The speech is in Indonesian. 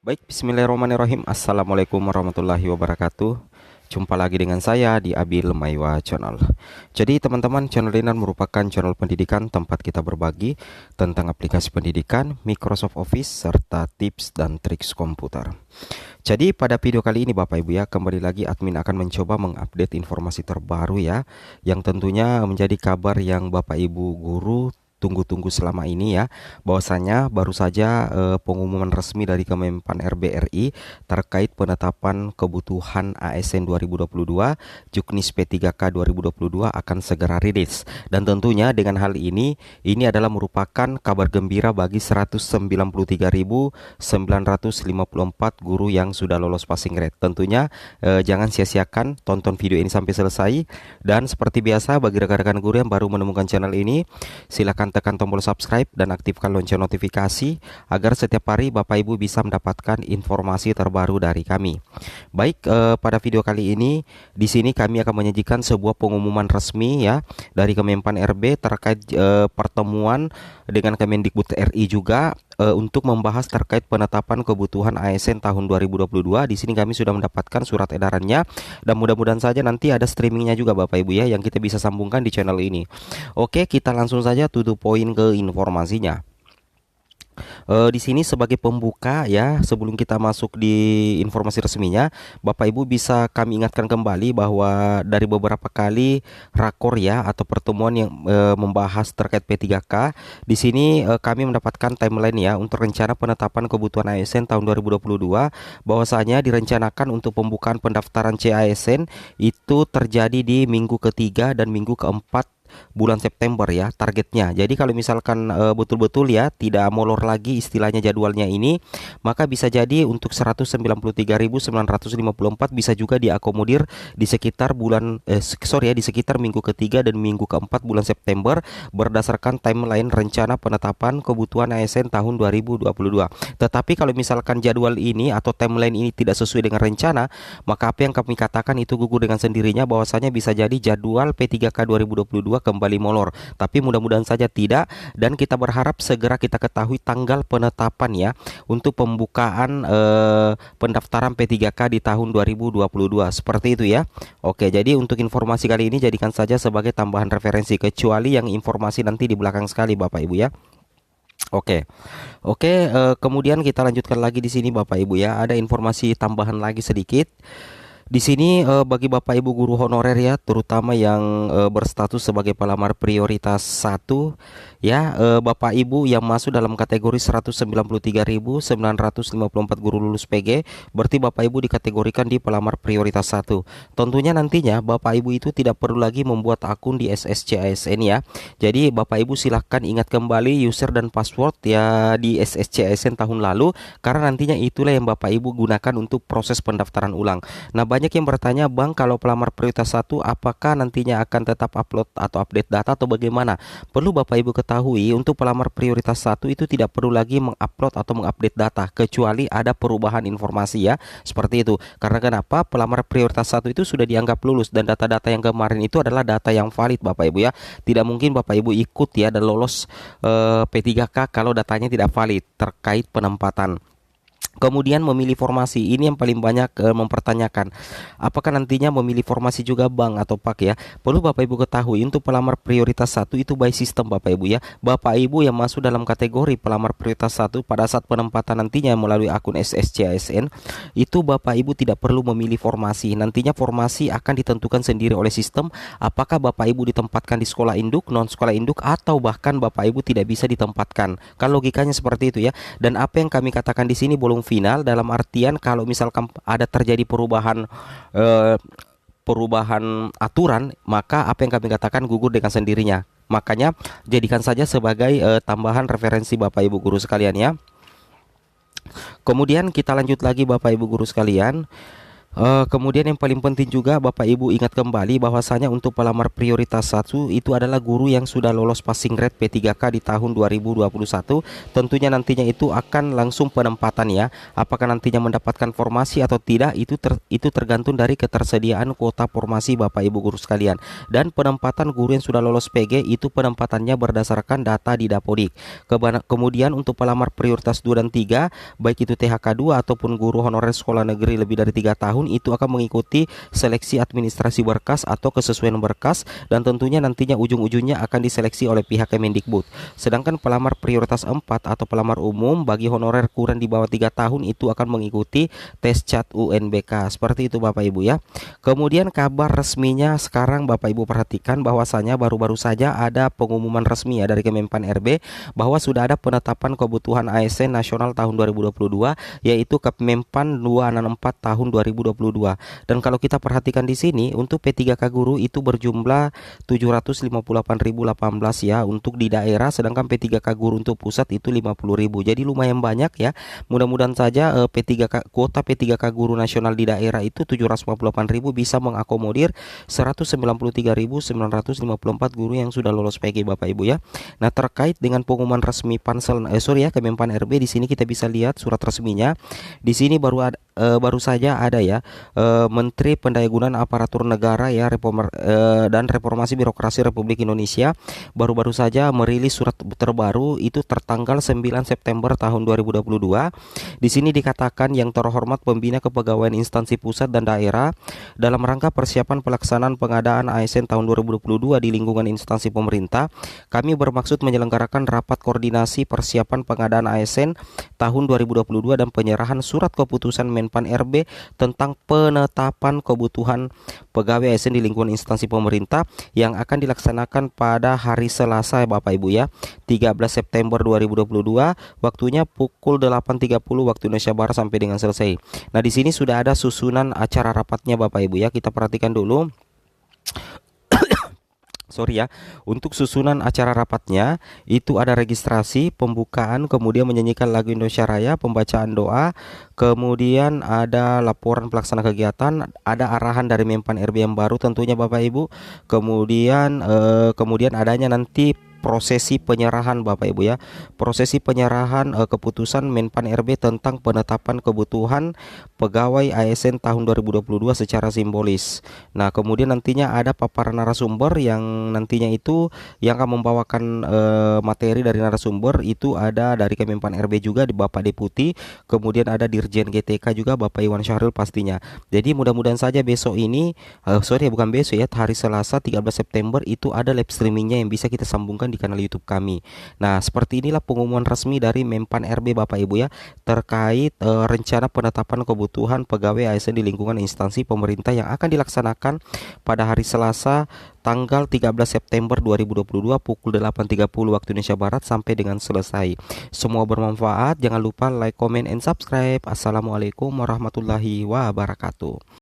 Baik, bismillahirrahmanirrahim. Assalamualaikum warahmatullahi wabarakatuh. Jumpa lagi dengan saya di Abil Maiwa Channel. Jadi teman-teman, channel ini merupakan channel pendidikan tempat kita berbagi tentang aplikasi pendidikan, Microsoft Office, serta tips dan triks komputer. Jadi pada video kali ini Bapak Ibu ya, kembali lagi admin akan mencoba mengupdate informasi terbaru ya, yang tentunya menjadi kabar yang Bapak Ibu guru tunggu-tunggu selama ini ya, bahwasanya baru saja pengumuman resmi dari Kemenpan RB RI terkait penetapan kebutuhan ASN 2022 Juknis P3K 2022 akan segera rilis, dan tentunya dengan hal ini adalah merupakan kabar gembira bagi 193.954 guru yang sudah lolos passing grade. Tentunya jangan sia-siakan, tonton video ini sampai selesai. Dan seperti biasa, bagi rekan-rekan guru yang baru menemukan channel ini, silakan tekan tombol subscribe dan aktifkan lonceng notifikasi agar setiap hari Bapak Ibu bisa mendapatkan informasi terbaru dari kami. Baik, pada video kali ini di sini kami akan menyajikan sebuah pengumuman resmi ya dari Kemenpan RB terkait pertemuan dengan Kemendikbud RI juga untuk membahas terkait penetapan kebutuhan ASN tahun 2022. Di sini kami sudah mendapatkan surat edarannya, dan mudah-mudahan saja nanti ada streamingnya juga Bapak Ibu ya, yang kita bisa sambungkan di channel ini. Oke, kita langsung saja to the point ke informasinya. Di sini sebagai pembuka ya, sebelum kita masuk di informasi resminya, Bapak Ibu bisa kami ingatkan kembali bahwa dari beberapa kali rakor ya atau pertemuan yang membahas terkait P3K, di sini kami mendapatkan timeline ya untuk rencana penetapan kebutuhan ASN tahun 2022, bahwasanya direncanakan untuk pembukaan pendaftaran CASN itu terjadi di minggu ketiga dan minggu keempat bulan September ya targetnya. Jadi kalau misalkan betul-betul ya tidak molor lagi istilahnya jadwalnya ini, maka bisa jadi untuk 193.954 bisa juga diakomodir di sekitar di sekitar minggu ketiga dan minggu keempat bulan September berdasarkan timeline rencana penetapan kebutuhan ASN tahun 2022. Tetapi kalau misalkan jadwal ini atau timeline ini tidak sesuai dengan rencana, maka apa yang kami katakan itu gugur dengan sendirinya, bahwasanya bisa jadi jadwal P3K 2022 kembali molor. Tapi mudah-mudahan saja tidak, dan kita berharap segera kita ketahui tanggal penetapan ya untuk pembukaan pendaftaran P3K di tahun 2022 seperti itu ya. Oke, jadi untuk informasi kali ini jadikan saja sebagai tambahan referensi, kecuali yang informasi nanti di belakang sekali Bapak Ibu ya. Oke, oke, kemudian kita lanjutkan lagi di sini Bapak Ibu ya. Ada informasi tambahan lagi sedikit. Di sini bagi Bapak Ibu guru honorer ya, terutama yang berstatus sebagai pelamar prioritas 1 ya, Bapak Ibu yang masuk dalam kategori 193.954 guru lulus PG, berarti Bapak Ibu dikategorikan di pelamar prioritas 1. Tentunya nantinya Bapak Ibu itu tidak perlu lagi membuat akun di SSCASN ya. Jadi Bapak Ibu silahkan ingat kembali user dan password ya di SSCASN tahun lalu, karena nantinya itulah yang Bapak Ibu gunakan untuk proses pendaftaran ulang. Nah, banyak yang bertanya, Bang, kalau pelamar prioritas 1 apakah nantinya akan tetap upload atau update data atau bagaimana? Perlu Bapak Ibu ketahui, untuk pelamar prioritas 1 itu tidak perlu lagi mengupload atau mengupdate data kecuali ada perubahan informasi ya. Seperti itu. Karena kenapa? Pelamar prioritas 1 itu sudah dianggap lulus, dan data-data yang kemarin itu adalah data yang valid Bapak Ibu ya. Tidak mungkin Bapak Ibu ikut ya dan lolos P3K kalau datanya tidak valid terkait penempatan. Kemudian memilih formasi, ini yang paling banyak mempertanyakan, apakah nantinya memilih formasi juga Bang atau Pak ya. Perlu Bapak Ibu ketahui, untuk pelamar prioritas 1 itu by sistem Bapak Ibu ya. Bapak Ibu yang masuk dalam kategori pelamar prioritas 1 pada saat penempatan nantinya melalui akun SSCASN, itu Bapak Ibu tidak perlu memilih formasi. Nantinya formasi akan ditentukan sendiri oleh sistem, apakah Bapak Ibu ditempatkan di sekolah induk, non sekolah induk, atau bahkan Bapak Ibu tidak bisa ditempatkan. Kan logikanya seperti itu ya. Dan apa yang kami katakan di sini belum final, dalam artian kalau misalkan ada terjadi perubahan aturan, maka apa yang kami katakan gugur dengan sendirinya. Makanya jadikan saja sebagai tambahan referensi Bapak Ibu guru sekalian ya. Kemudian kita lanjut lagi Bapak Ibu guru sekalian. Kemudian yang paling penting juga Bapak Ibu ingat kembali bahwasanya untuk pelamar prioritas 1 itu adalah guru yang sudah lolos passing grade P3K di tahun 2021. Tentunya nantinya itu akan langsung penempatan ya. Apakah nantinya mendapatkan formasi atau tidak itu tergantung dari ketersediaan kuota formasi Bapak Ibu guru sekalian. Dan penempatan guru yang sudah lolos PG itu penempatannya berdasarkan data di Dapodik. Kemudian untuk pelamar prioritas 2 dan 3 baik itu THK 2 ataupun guru honorer sekolah negeri lebih dari 3 tahun itu akan mengikuti seleksi administrasi berkas atau kesesuaian berkas, dan tentunya nantinya ujung-ujungnya akan diseleksi oleh pihak Kemendikbud. Sedangkan pelamar prioritas 4 atau pelamar umum bagi honorer kurang di bawah 3 tahun itu akan mengikuti tes CAT UNBK. Seperti itu Bapak Ibu ya. Kemudian kabar resminya sekarang Bapak Ibu perhatikan bahwasanya baru-baru saja ada pengumuman resmi ya dari Kemenpan RB bahwa sudah ada penetapan kebutuhan ASN nasional tahun 2022, yaitu Kemenpan 264 tahun 2022. Dan kalau kita perhatikan di sini untuk P3K guru itu berjumlah 758.018 ya untuk di daerah, sedangkan P3K guru untuk pusat itu 50.000. Jadi lumayan banyak ya. Mudah-mudahan saja kuota P3K guru nasional di daerah itu 758.000 bisa mengakomodir 193.954 guru yang sudah lolos PG Bapak Ibu ya. Nah, terkait dengan pengumuman resmi Kemenpan RB, di sini kita bisa lihat surat resminya. Di sini baru saja ada ya Menteri Pendayagunaan Aparatur Negara ya dan Reformasi Birokrasi Republik Indonesia baru-baru saja merilis surat terbaru itu tertanggal 9 September tahun 2022. Di sini dikatakan, yang terhormat pembina kepegawaian instansi pusat dan daerah, dalam rangka persiapan pelaksanaan pengadaan ASN tahun 2022 di lingkungan instansi pemerintah, kami bermaksud menyelenggarakan rapat koordinasi persiapan pengadaan ASN tahun 2022 dan penyerahan surat keputusan Menpan RB tentang penetapan kebutuhan pegawai ASN di lingkungan instansi pemerintah yang akan dilaksanakan pada hari Selasa Bapak Ibu ya, 13 September 2022, waktunya pukul 8.30 waktu Indonesia Barat sampai dengan selesai. Nah, di sini sudah ada susunan acara rapatnya Bapak Ibu ya. Kita perhatikan dulu. Sorry ya, untuk susunan acara rapatnya itu ada registrasi, pembukaan, kemudian menyanyikan lagu Indonesia Raya, pembacaan doa, kemudian ada laporan pelaksana kegiatan, ada arahan dari Menpan RB yang baru tentunya Bapak Ibu, kemudian adanya nanti prosesi penyerahan Bapak Ibu ya, prosesi penyerahan keputusan Menpan RB tentang penetapan kebutuhan pegawai ASN tahun 2022 secara simbolis. Nah, kemudian nantinya ada paparan narasumber yang nantinya itu yang akan membawakan materi dari narasumber itu ada dari Kemenpan RB juga di Bapak Deputi, kemudian ada Dirjen GTK juga Bapak Iwan Syahril pastinya. Jadi mudah-mudahan saja besok ini bukan besok ya, hari Selasa 13 September itu ada live streamingnya yang bisa kita sambungkan di kanal YouTube kami. Nah, seperti inilah pengumuman resmi dari Menpan RB Bapak Ibu ya terkait rencana penetapan kebutuhan pegawai ASN di lingkungan instansi pemerintah yang akan dilaksanakan pada hari Selasa tanggal 13 September 2022 pukul 8.30 waktu Indonesia Barat sampai dengan selesai. Semua bermanfaat, jangan lupa like, comment, and subscribe. Assalamualaikum warahmatullahi wabarakatuh.